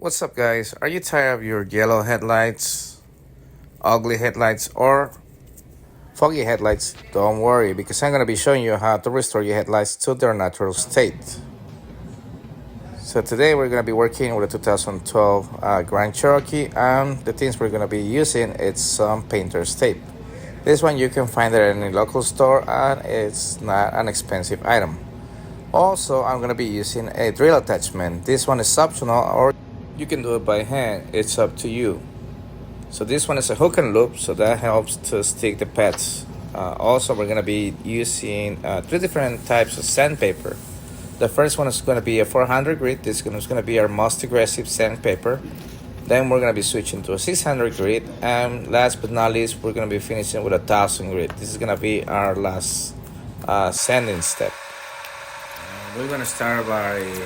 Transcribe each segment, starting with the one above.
What's up, guys? Are you tired of your yellow headlights, ugly headlights, or foggy headlights? Don't worry, because I'm going to be showing you how to restore your headlights to their natural state. So today we're going to be working with a 2012 Grand Cherokee, and the things we're going to be using is some painter's tape. This one you can find it in any local store, and it's not an expensive item. Also, I'm going to be using a drill attachment. This one is optional, or you can do it by hand. It's up to you. So this one is a hook and loop, so that helps to stick the pads. Also, we're going to be using three different types of sandpaper. The first one is going to be a 400 grit. This is going to be our most aggressive sandpaper. Then we're going to be switching to a 600 grit. And last but not least, we're going to be finishing with a 1000 grit. This is going to be our last sanding step. We're going to start by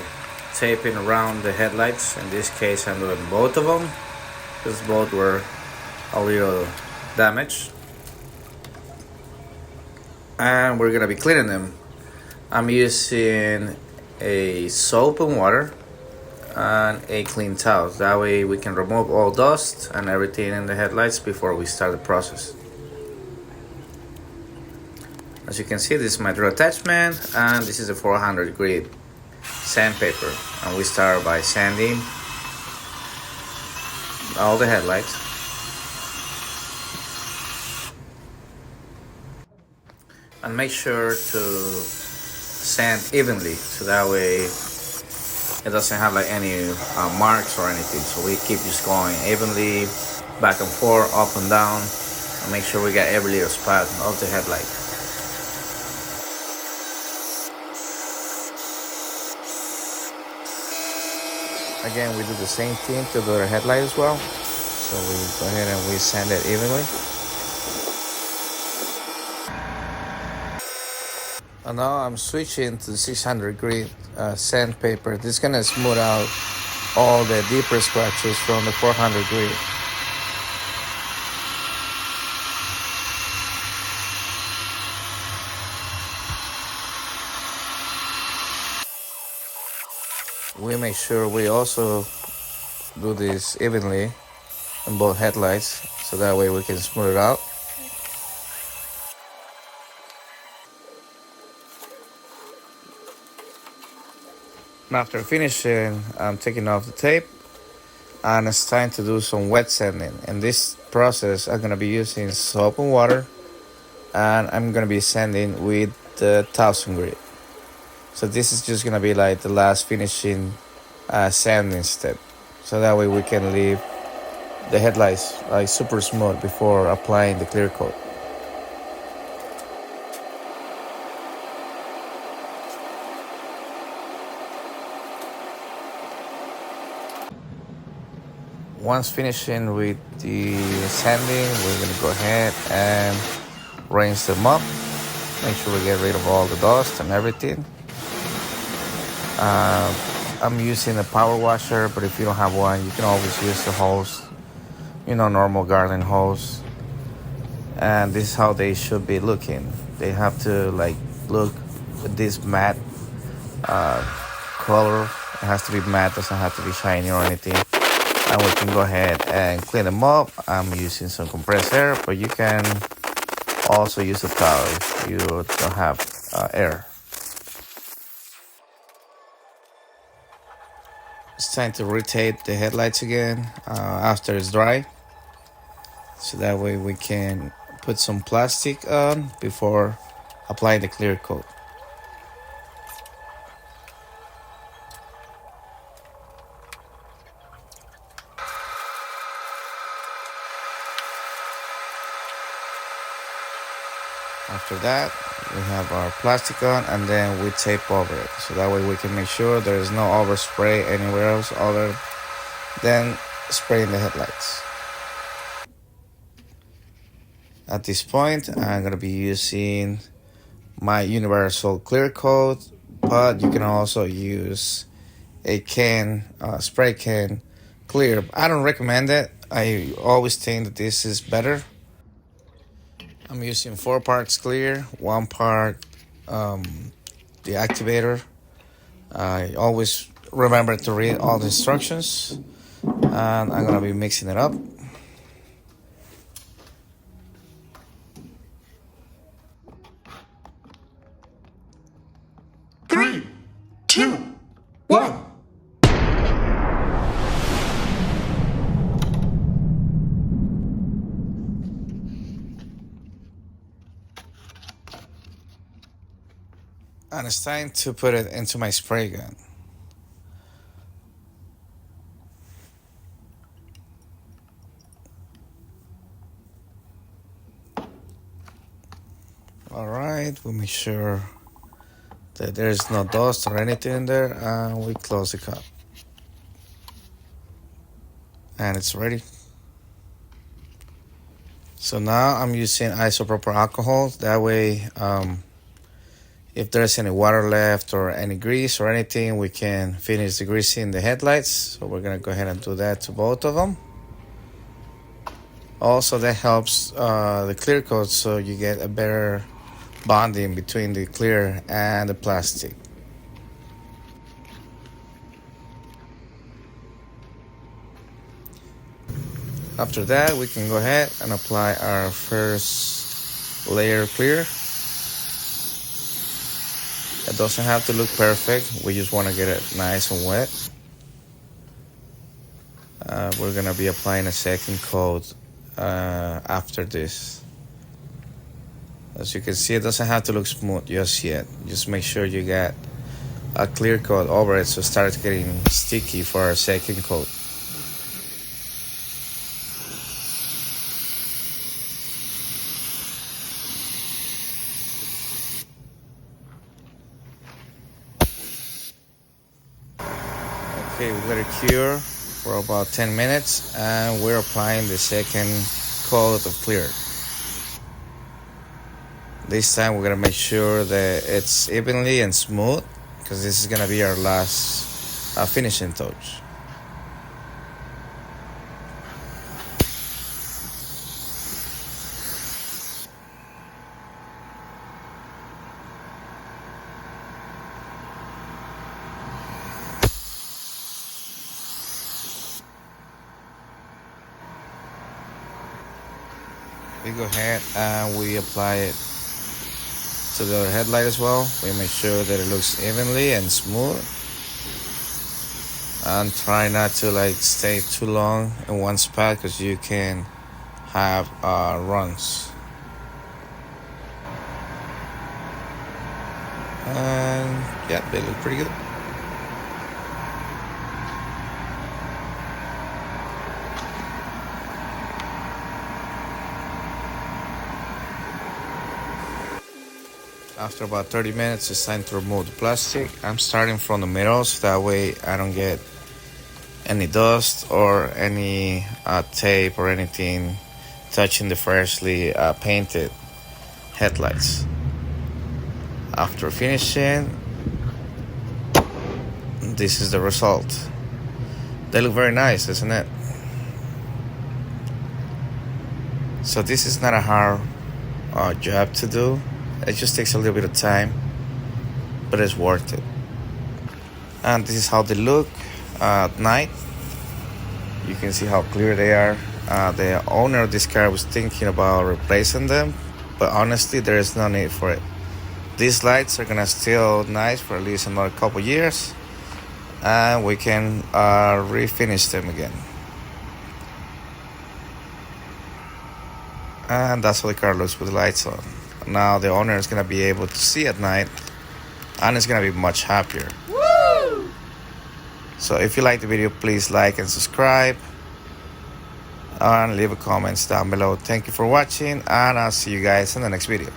taping around the headlights. In this case, I'm doing both of them because both were a little damaged. And we're going to be cleaning them. I'm using a soap and water and a clean towel. That way we can remove all dust and everything in the headlights before we start the process. As you can see, this is my drill attachment, and this is a 400 grit sandpaper. And we start by sanding all the headlights. And make sure to sand evenly, so that way it doesn't have like any marks or anything. So we keep just going evenly, back and forth, up and down, and make sure we get every little spot of the headlight. Again, we do the same thing to the headlight as well. So we go ahead and we sand it evenly. And now I'm switching to the 600 grit sandpaper. This is gonna smooth out all the deeper scratches from the 400 grit. We make sure we also do this evenly in both headlights, so that way we can smooth it out. And after finishing, I'm taking off the tape, and it's time to do some wet sanding. In this process, I'm gonna be using soap and water, and I'm gonna be sanding with the 1000 grit. So this is just gonna be like the last finishing sanding step, so that way we can leave the headlights like super smooth before applying the clear coat. Once finishing with the sanding, we're gonna go ahead and rinse them up. Make sure we get rid of all the dust and everything. I'm using a power washer, but if you don't have one, you can always use the hose, normal garden hose. And this is how they should be looking. They have to look with this matte color. It has to be matte, doesn't have to be shiny or anything. And we can go ahead and clean them up. I'm using some compressed air, but you can also use a towel if you don't have air. It's time to rotate the headlights again after it's dry, so that way we can put some plastic on before applying the clear coat. After that, we have our plastic on, and then we tape over it, so that way we can make sure there is no overspray anywhere else other than spraying the headlights. At this point, I'm going to be using my universal clear coat, but you can also use a spray can clear. I don't recommend it. I always think that this is better. I'm using 4 parts clear, 1 part the activator. I always remember to read all the instructions. And I'm gonna be mixing it up. Three, two, one. And it's time to put it into my spray gun. Alright, we make sure that there's no dust or anything in there, and we close the cap. And it's ready. So now I'm using isopropyl alcohol. That way, if there's any water left or any grease or anything, we can finish the greasing the headlights. So we're gonna go ahead and do that to both of them. Also, that helps the clear coat, so you get a better bonding between the clear and the plastic. After that, we can go ahead and apply our first layer of clear. It doesn't have to look perfect. We just want to get it nice and wet. We're gonna be applying a second coat after this. As you can see, it doesn't have to look smooth just yet. Just make sure you get a clear coat over it so it starts getting sticky for our second coat. Okay, we let it cure for about 10 minutes and we're applying the second coat of clear. This time we're gonna make sure that it's evenly and smooth, because this is gonna be our last finishing touch. We go ahead and we apply it to the other headlight as well. We make sure that it looks evenly and smooth, and try not to stay too long in one spot, because you can have runs. And yeah, they look pretty good. After about 30 minutes, it's time to remove the plastic. I'm starting from the middle, so that way I don't get any dust or any tape or anything touching the freshly painted headlights. After finishing, this is the result. They look very nice, isn't it? So this is not a hard job to do. It just takes a little bit of time, but it's worth it. And this is how they look at night. You can see how clear they are. The owner of this car was thinking about replacing them, but honestly, there is no need for it. These lights are gonna still nice for at least another couple years, and we can refinish them again. And that's how the car looks with the lights on. Now the owner is gonna be able to see at night, and it's gonna be much happier. Woo! So if you like the video, please like and subscribe, and leave a comments down below. Thank you for watching, and I'll see you guys in the next video.